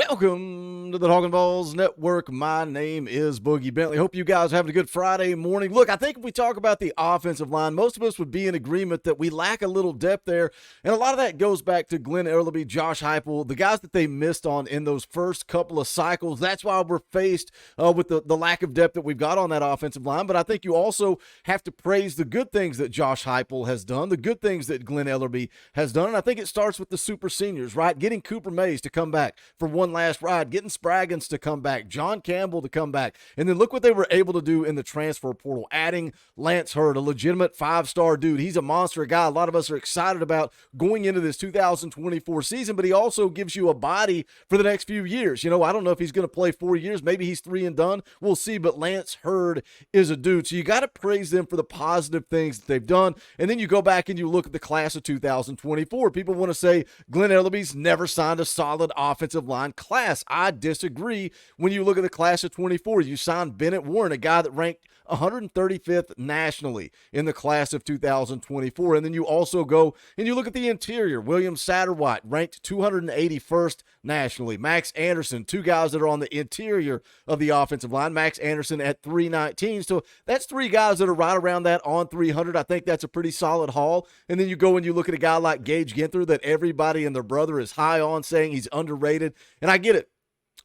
Welcome to the Talkin VAWLS Network. My name is Boogie Bentley. Hope you guys are having a good Friday morning. Look, I think if we talk about the offensive line, most of us would be in agreement that we lack a little depth there. And a lot of that goes back to Glenn Ellerbe, Josh Heupel, the guys that they missed on in those first couple of cycles. That's why we're faced with the lack of depth that we've got on that offensive line. But I think you also have to praise the good things that Josh Heupel has done, the good things that Glenn Ellerbe has done. And I think it starts with the super seniors, right? Getting Cooper Mays to come back for one last ride, getting Spraggins to come back, John Campbell to come back, and then look what they were able to do in the transfer portal, adding Lance Hurd, a legitimate five-star dude. He's a monster guy. A lot of us are excited about going into this 2024 season, but he also gives you a body for the next few years. You know, I don't know if he's going to play 4 years. Maybe he's 3 and done. We'll see, but Lance Hurd is a dude. So you got to praise them for the positive things that they've done, and then you go back and you look at the class of 2024. People want to say Glenn Ellerbe's never signed a solid offensive line class. I disagree. When you look at the class of 24, you signed Bennett Warren, a guy that ranked 135th nationally in the class of 2024. And then you also go and you look at the interior. William Satterwhite ranked 281st nationally. Max Anderson, 2 guys that are on the interior of the offensive line. Max Anderson at 319. So that's 3 guys that are right around that on 300. I think that's a pretty solid haul. And then you go and you look at a guy like Gage Ginther that everybody and their brother is high on, saying he's underrated. And I get it.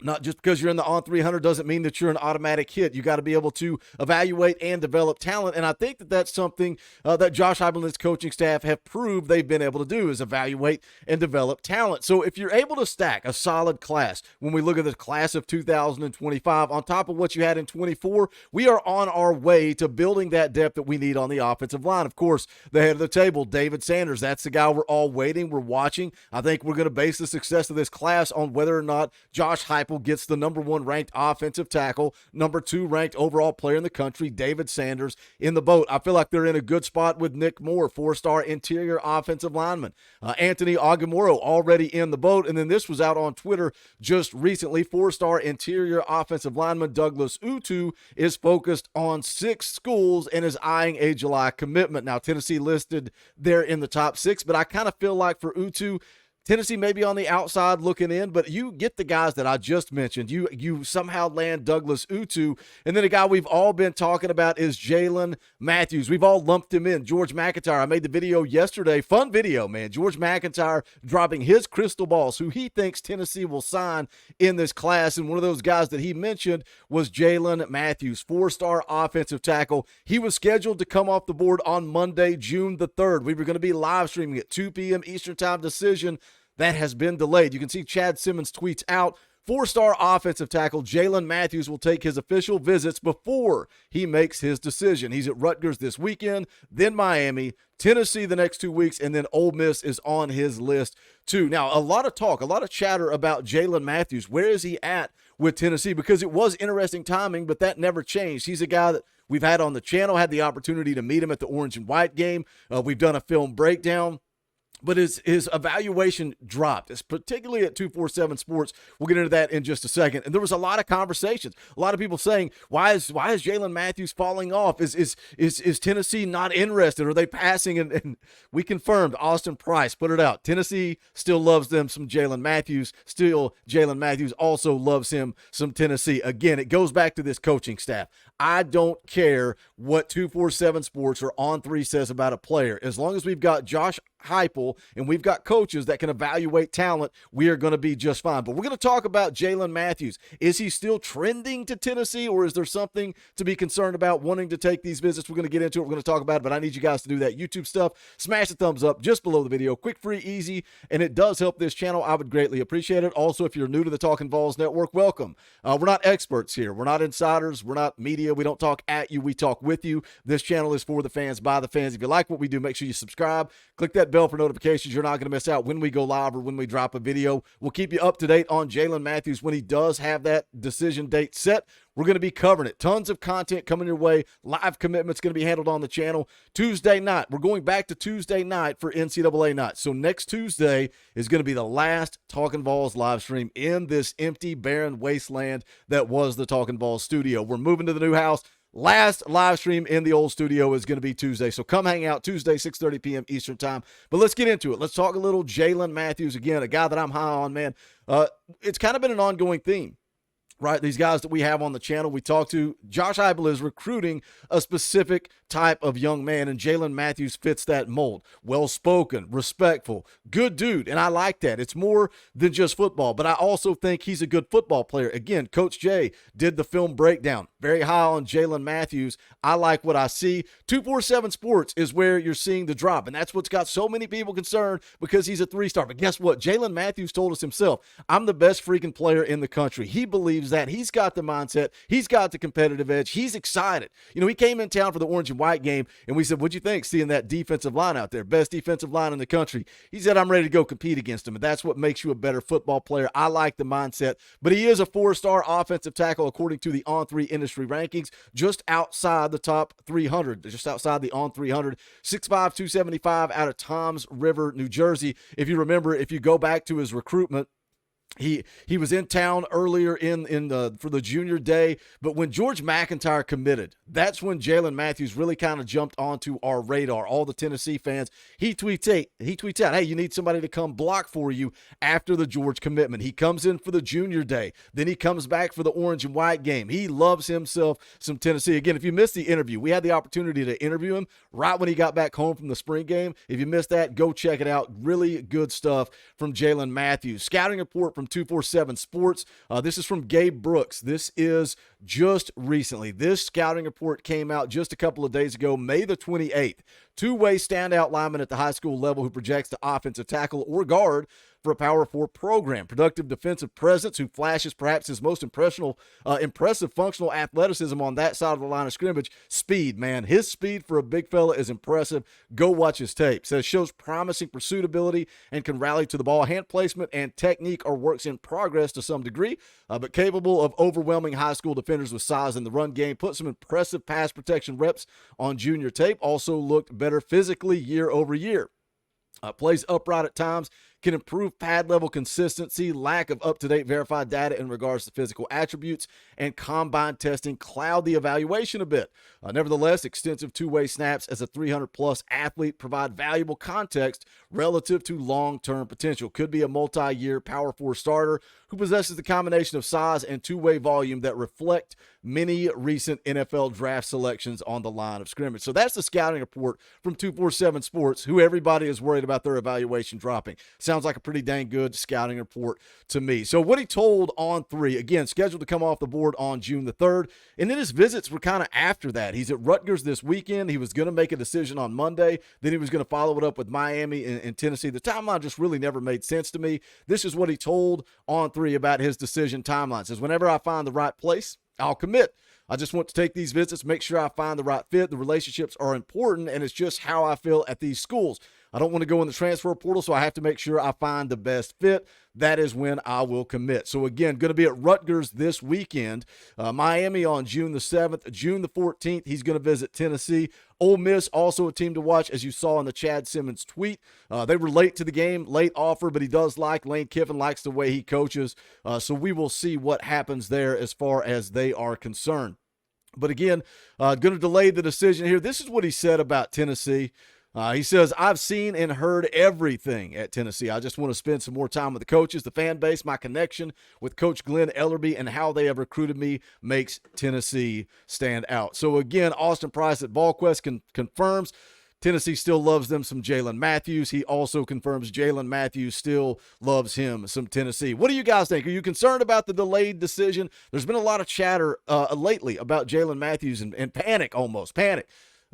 Not just because you're in the on 300 doesn't mean that you're an automatic hit. You got to be able to evaluate and develop talent. And I think that that's something that Josh Heupel and his coaching staff have proved they've been able to do, is evaluate and develop talent. So if you're able to stack a solid class, when we look at the class of 2025 on top of what you had in 24, we are on our way to building that depth that we need on the offensive line. Of course, the head of the table, David Sanders, that's the guy we're all waiting, we're watching. I think we're going to base the success of this class on whether or not Josh Heupel gets the number 1 ranked offensive tackle, number 2 ranked overall player in the country, David Sanders, in the boat. I feel like they're in a good spot with Nick Moore, 4-star interior offensive lineman. Anthony Agamoro already in the boat. And then this was out on Twitter just recently. 4-star interior offensive lineman Douglas Utu is focused on 6 schools and is eyeing a July commitment. Now, Tennessee listed there in the top 6, but I kind of feel like for Utu, Tennessee may be on the outside looking in, but you get the guys that I just mentioned. You somehow land Douglas Utu, and then a guy we've all been talking about is Jaylen Matthews. We've all lumped him in. George McIntyre, I made the video yesterday. Fun video, man. George McIntyre dropping his crystal balls, who he thinks Tennessee will sign in this class, and one of those guys that he mentioned was Jaylen Matthews, 4-star offensive tackle. He was scheduled to come off the board on Monday, June the 3rd. We were going to be live streaming at 2 p.m. Eastern Time decision. That has been delayed. You can see Chad Simmons tweets out, 4-star offensive tackle Jaylen Matthews will take his official visits before he makes his decision. He's at Rutgers this weekend, then Miami, Tennessee the next 2 weeks, and then Ole Miss is on his list too. Now, a lot of talk, a lot of chatter about Jaylen Matthews. Where is he at with Tennessee? Because it was interesting timing, but that never changed. He's a guy that we've had on the channel, had the opportunity to meet him at the Orange and White game. We've done a film breakdown. But his evaluation dropped. It's particularly at 247 Sports. We'll get into that in just a second. And there was a lot of conversations. A lot of people saying, why is Jaylen Matthews falling off? Is Tennessee not interested? Are they passing? And we confirmed, Austin Price put it out. Tennessee still loves them some Jaylen Matthews. Still, Jaylen Matthews also loves him some Tennessee. Again, it goes back to this coaching staff. I don't care what 247 Sports or On3 says about a player. As long as we've got Josh Heupel and we've got coaches that can evaluate talent, we are going to be just fine. But we're going to talk about Jaylen Matthews. Is he still trending to Tennessee, or is there something to be concerned about wanting to take these visits? We're going to get into it. We're going to talk about it, but I need you guys to do that YouTube stuff. Smash the thumbs up just below the video. Quick, free, easy, and it does help this channel. I would greatly appreciate it. Also, if you're new to the Talkin VAWLS Network, welcome. We're not experts here. We're not insiders. We're not media. We don't talk at you. We talk with you. This channel is for the fans, by the fans. If you like what we do, make sure you subscribe. Click that bell for notifications. You're not going to miss out when we go live or when we drop a video. We'll keep you up to date on Jaylen Matthews when he does have that decision date set. We're going to be covering it. Tons of content coming your way. Live commitments going to be handled on the channel. Tuesday night. We're going back to Tuesday night for NCAA night. So next Tuesday is going to be the last Talkin VAWLS live stream in this empty, barren wasteland that was the Talkin VAWLS studio. We're moving to the new house. Last live stream in the old studio is going to be Tuesday. So come hang out Tuesday, 6:30 p.m. Eastern time. But let's get into it. Let's talk a little Jaylen Matthews again, a guy that I'm high on, man. It's kind of been an ongoing theme. Right, these guys that we have on the channel, we talk to. Josh Heupel is recruiting a specific type of young man, and Jaylen Matthews fits that mold. Well-spoken, respectful, good dude, and I like that. It's more than just football, but I also think he's a good football player. Again, Coach Jay did the film breakdown. Very high on Jaylen Matthews. I like what I see. 247 Sports is where you're seeing the drop, and that's what's got so many people concerned because he's a three-star. But guess what? Jaylen Matthews told us himself, I'm the best freaking player in the country. He believes that. He's got the mindset. He's got the competitive edge. He's excited. You know, he came in town for the orange and white game, and we said, what'd you think seeing that defensive line out there? Best defensive line in the country. He said, I'm ready to go compete against him, and that's what makes you a better football player. I like the mindset, but he is a 4-star offensive tackle according to the On3 industry rankings, just outside the top 300, just outside the On 300, 6'5", 275 out of Toms River, New Jersey. If you remember, if you go back to his recruitment, he was in town earlier for the junior day, but when George McIntyre committed, that's when Jaylen Matthews really kind of jumped onto our radar. All the Tennessee fans, he tweets out, hey, you need somebody to come block for you after the George commitment. He comes in for the junior day, then he comes back for the orange and white game. He loves himself some Tennessee. Again, if you missed the interview, we had the opportunity to interview him right when he got back home from the spring game. If you missed that, go check it out. Really good stuff from Jaylen Matthews. Scouting report from 247 Sports. This is from Gabe Brooks. This is just recently. This scouting report came out just a couple of days ago, May the 28th. Two-way standout lineman at the high school level who projects to offensive tackle or guard for a Power 4 program. Productive defensive presence who flashes perhaps his most impressive functional athleticism on that side of the line of scrimmage. Speed, man. His speed for a big fella is impressive. Go watch his tape. Says shows promising pursuit ability and can rally to the ball. Hand placement and technique are works in progress to some degree, but capable of overwhelming high school defenders with size in the run game. Put some impressive pass protection reps on junior tape. Also looked better physically year over year. Plays upright at times, can improve pad level consistency, lack of up-to-date verified data in regards to physical attributes, and combine testing cloud the evaluation a bit. Nevertheless, extensive two-way snaps as a 300-plus athlete provide valuable context relative to long-term potential. Could be a multi-year Power 4 starter who possesses the combination of size and two-way volume that reflect many recent NFL draft selections on the line of scrimmage. So that's the scouting report from 247 Sports, who everybody is worried about their evaluation dropping. Sounds like a pretty dang good scouting report to me. So what he told On3, again, scheduled to come off the board on June the 3rd, and then his visits were kind of after that. He's at Rutgers this weekend. He was going to make a decision on Monday. Then he was going to follow it up with Miami and Tennessee. The timeline just really never made sense to me. This is what he told On3 about his decision timeline. Says, whenever I find the right place, I'll commit. I just want to take these visits, make sure I find the right fit. The relationships are important, and it's just how I feel at these schools. I don't want to go in the transfer portal, so I have to make sure I find the best fit. That is when I will commit. So, again, going to be at Rutgers this weekend. Miami on June the 7th. June the 14th, he's going to visit Tennessee. Ole Miss, also a team to watch, as you saw in the Chad Simmons tweet. They were late to the game, late offer, but he does like Lane Kiffin, likes the way he coaches. So we will see what happens there as far as they are concerned. But, again, going to delay the decision here. This is what he said about Tennessee. He says, I've seen and heard everything at Tennessee. I just want to spend some more time with the coaches, the fan base. My connection with Coach Glenn Ellerby and how they have recruited me makes Tennessee stand out. So, again, Austin Price at VolQuest confirms Tennessee still loves them some Jaylen Matthews. He also confirms Jaylen Matthews still loves him some Tennessee. What do you guys think? Are you concerned about the delayed decision? There's been a lot of chatter lately about Jaylen Matthews and panic almost.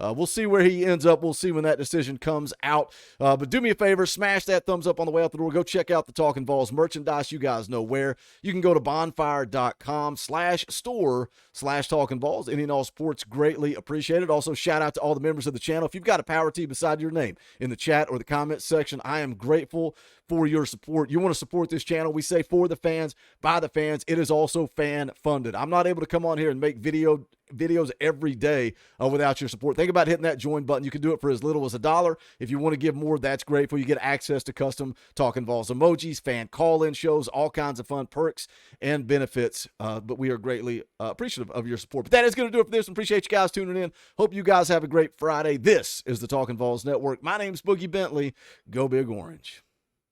We'll see where he ends up. We'll see when that decision comes out. But do me a favor, smash that thumbs up on the way out the door. Go check out the Talkin VAWLS merchandise. You guys know where. You can go to bonfire.com/store/Talkin VAWLS. Any and all sports greatly appreciated. Also, shout out to all the members of the channel. If you've got a power T beside your name in the chat or the comment section, I am grateful for your support. You want to support this channel. We say for the fans, by the fans. It is also fan funded. I'm not able to come on here and make videos every day without your support. Think about hitting that join button. You can do it for as little as $1. If you want to give more, that's great. For you get access to custom Talkin VAWLS emojis, fan call-in shows, all kinds of fun perks and benefits. But we are greatly appreciative of your support. But that is going to do it for this. Appreciate you guys tuning in. Hope you guys have a great Friday. This is the Talkin VAWLS Network. My name's Boogie Bentley. Go Big Orange.